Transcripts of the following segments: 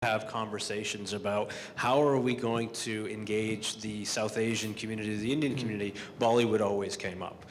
have conversations about how are we going to engage the South Asian community, the Indian community. Bollywood always came up.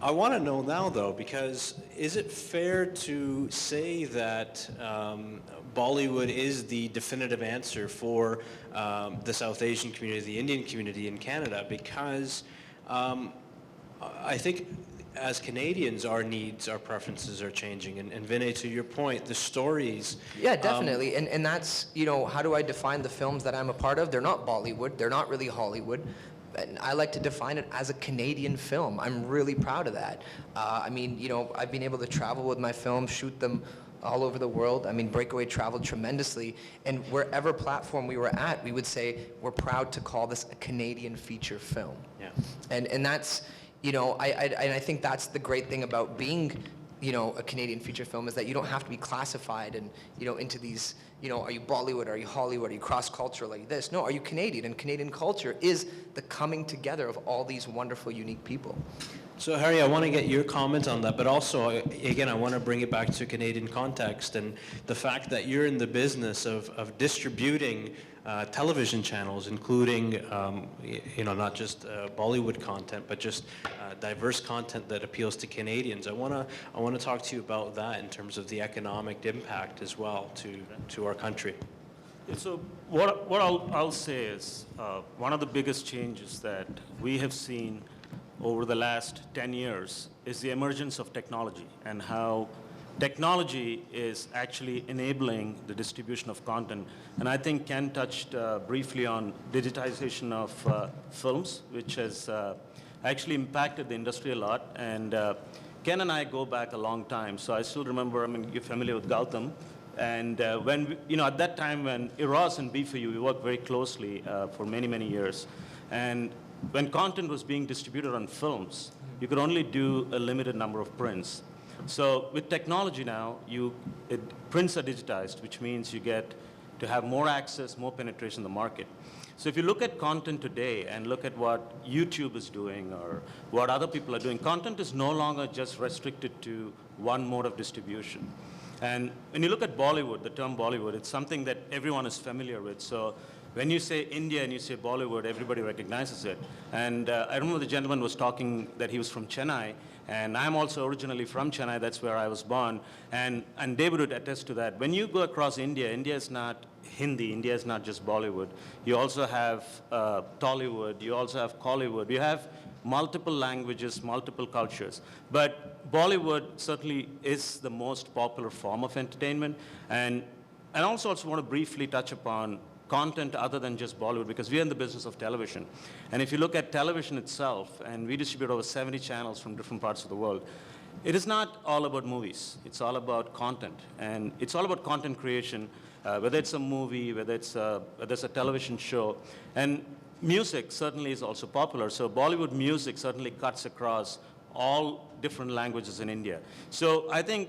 I want to know now, though, because is it fair to say that Bollywood is the definitive answer for the South Asian community, the Indian community in Canada? Because I think as Canadians, our needs, our preferences are changing. And Vinay, to your point, the stories. Yeah, definitely. And that's, how do I define the films that I'm a part of? They're not Bollywood. They're not really Hollywood. And I like to define it as a Canadian film. I'm really proud of that. I've been able to travel with my films, shoot them all over the world. Breakaway traveled tremendously. And wherever platform we were at, we would say, we're proud to call this a Canadian feature film. Yeah. And that's, I think that's the great thing about being, a Canadian feature film is that you don't have to be classified and, into these, are you Bollywood, are you Hollywood, are you cross-cultural, are you this? No, are you Canadian? And Canadian culture is the coming together of all these wonderful, unique people. So Harry, I want to get your comment on that, but also, again, I want to bring it back to Canadian context and the fact that you're in the business of distributing television channels, including, not just Bollywood content, but just diverse content that appeals to Canadians. I want to talk to you about that in terms of the economic impact as well to our country. So what I'll say is one of the biggest changes that we have seen over the last 10 years is the emergence of technology and how technology is actually enabling the distribution of content. And I think Ken touched briefly on digitization of films, which has actually impacted the industry a lot. And Ken and I go back a long time. So I still remember, you're familiar with Gautam. And at that time when Eros and B4U, we worked very closely for many, many years. And when content was being distributed on films, you could only do a limited number of prints. So with technology now, prints are digitized, which means you get to have more access, more penetration in the market. So if you look at content today and look at what YouTube is doing or what other people are doing, content is no longer just restricted to one mode of distribution. And when you look at Bollywood, the term Bollywood, it's something that everyone is familiar with. So when you say India and you say Bollywood, everybody recognizes it. And I remember the gentleman was talking that he was from Chennai, and I'm also originally from Chennai. That's where I was born. And David would attest to that. When you go across India, India is not Hindi. India is not just Bollywood. You also have Tollywood. You also have Kollywood. You have multiple languages, multiple cultures. But Bollywood certainly is the most popular form of entertainment. And I also want to briefly touch upon content other than just Bollywood, because we're in the business of television. And if you look at television itself, and we distribute over 70 channels from different parts of the world, it is not all about movies. It's all about content. And it's all about content creation, whether it's a movie, whether it's a television show. And music certainly is also popular. So Bollywood music certainly cuts across all different languages in India. So I think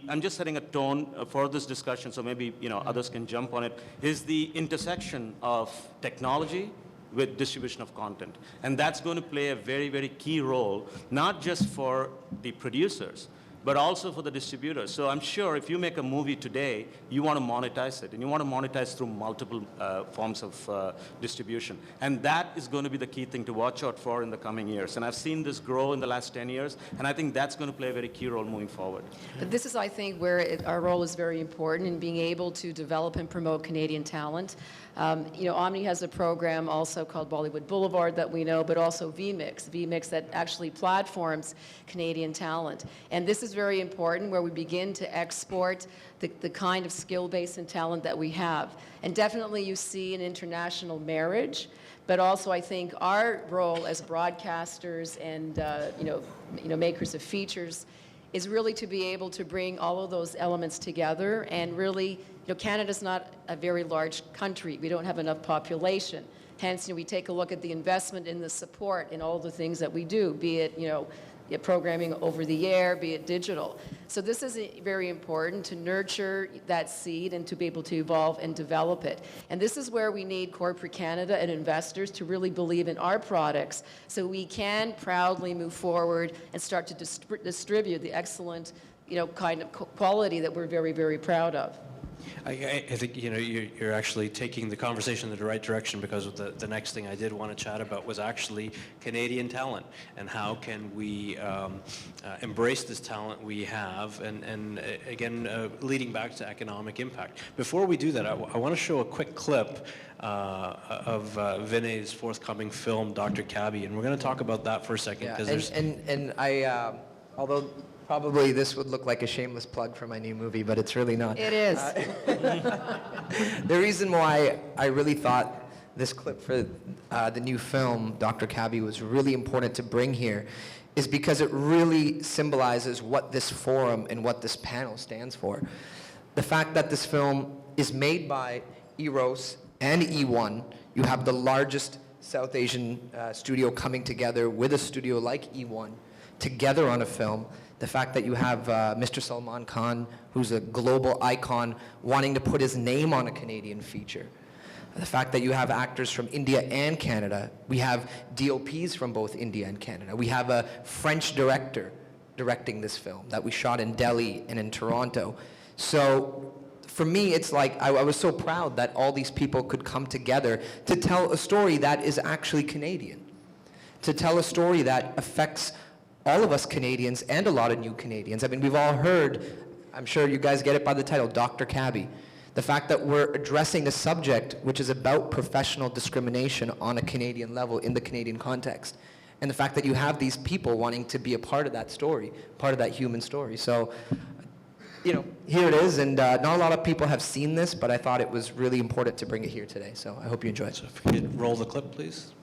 I'm just setting a tone for this discussion, so maybe others can jump on it, is the intersection of technology with distribution of content. And that's going to play a very, very key role, not just for the producers, but also for the distributors. So I'm sure if you make a movie today, you want to monetize it, and you want to monetize through multiple forms of distribution. And that is going to be the key thing to watch out for in the coming years. And I've seen this grow in the last 10 years, and I think that's going to play a very key role moving forward. But this is, I think, where our role is very important in being able to develop and promote Canadian talent. Omni has a program also called Bollywood Boulevard that we know, but also VMix that actually platforms Canadian talent. And this is very important, where we begin to export the kind of skill base and talent that we have. And definitely you see an international marriage, but also I think our role as broadcasters and makers of features is really to be able to bring all of those elements together. And really, Canada's not a very large country. We don't have enough population. Hence, we take a look at the investment in the support in all the things that we do, be it, programming over the air, be it digital. So this is very important to nurture that seed and to be able to evolve and develop it. And this is where we need corporate Canada and investors to really believe in our products so we can proudly move forward and start to distribute the excellent kind of quality that we're very, very proud of. I think, you're actually taking the conversation in the right direction, because the next thing I did want to chat about was actually Canadian talent, and how can we embrace this talent we have, and again, leading back to economic impact. Before we do that, I want to show a quick clip of Vinay's forthcoming film, Dr. Cabby, and we're going to talk about that for a second, Yeah, because there's... and I, although probably this would look like a shameless plug for my new movie, but it's really not. It is. The reason why I really thought this clip for the new film, Dr. Cabby, was really important to bring here is because it really symbolizes what this forum and what this panel stands for. The fact that this film is made by Eros and E1, you have the largest South Asian studio coming together with a studio like E1 together on a film. The fact that you have Mr. Salman Khan, who's a global icon, wanting to put his name on a Canadian feature. The fact that you have actors from India and Canada. We have DOPs from both India and Canada. We have a French director directing this film that we shot in Delhi and in Toronto. So for me, it's like I was so proud that all these people could come together to tell a story that is actually Canadian, to tell a story that affects all of us Canadians and a lot of new Canadians. I mean, we've all heard, I'm sure you guys get it by the title, Dr. Cabby. The fact that we're addressing a subject which is about professional discrimination on a Canadian level in the Canadian context. And the fact that you have these people wanting to be a part of that story, part of that human story. So, here it is, and not a lot of people have seen this, but I thought it was really important to bring it here today. So I hope you enjoy it. So if we could roll the clip, please.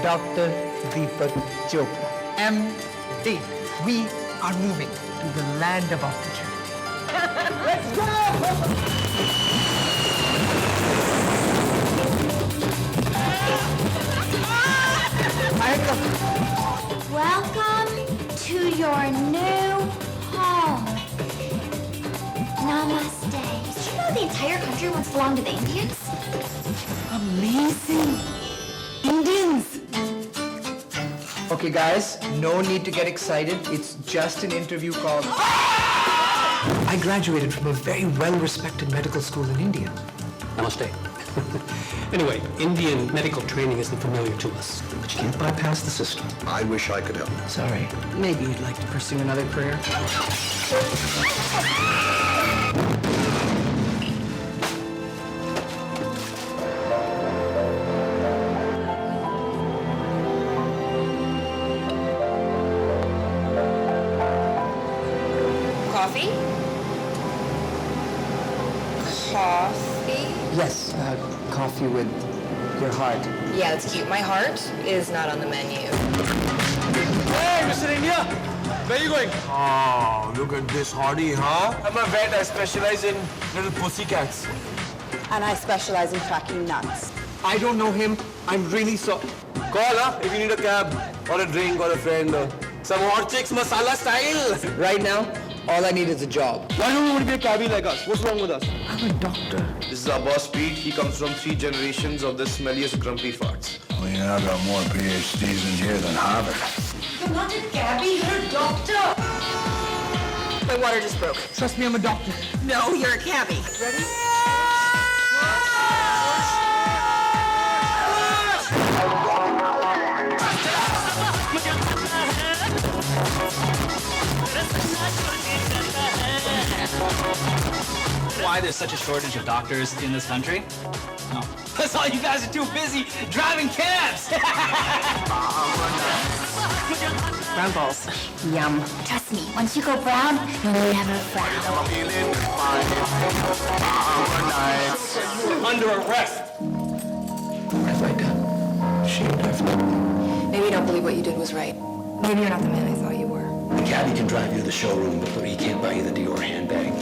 Dr. Deepak Chopra, MD. We are moving to the land of opportunity. Let's go! Welcome to your new home. Namaste. Did you know the entire country once belonged to the Indians? Amazing. Indians. Okay, guys, no need to get excited. It's just an interview called... I graduated from a very well-respected medical school in India. Namaste. Anyway, Indian medical training isn't familiar to us, but you can't bypass the system. I wish I could help. Sorry. Maybe you'd like to pursue another career? Coffee? Coffee? Yes, coffee with your heart. Yeah, that's cute. My heart is not on the menu. Hey, Mr. India! Where are you going? Oh, look at this hottie, huh? I'm a vet. I specialize in little pussycats. And I specialize in tracking nuts. I don't know him. I'm really sorry. Call, huh? If you need a cab, or a drink, or a friend, or some hot chicks masala style. Right now, all I need is a job. Why don't you want to be a cabbie like us? What's wrong with us? I'm a doctor. This is our boss, Pete. He comes from 3 generations of the smelliest grumpy farts. Well, I've got more PhDs in here than Harvard. You're not a cabbie, you're a doctor! My water just broke. Trust me, I'm a doctor. No, you're a cabbie. Ready? Why there's such a shortage of doctors in this country? No. That's all you guys are too busy driving cabs! Brown balls. Yum. Trust me, once you go brown, you'll never frown. Under arrest. What have I done? Shouldn't have done. Maybe you don't believe what you did was right. Maybe you're not the man I thought you were. The cabbie can drive you to the showroom, but he can't buy you the Dior handbag.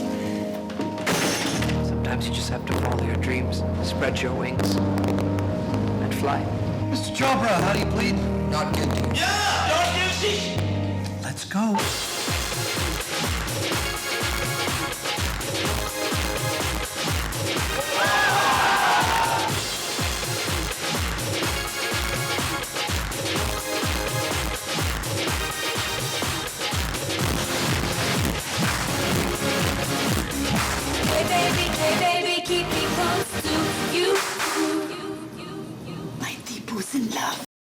Sometimes Sometimes you just have to follow your dreams, spread your wings, and fly. Mr. Chopra, how do you bleed? Not good, dude. Let's go.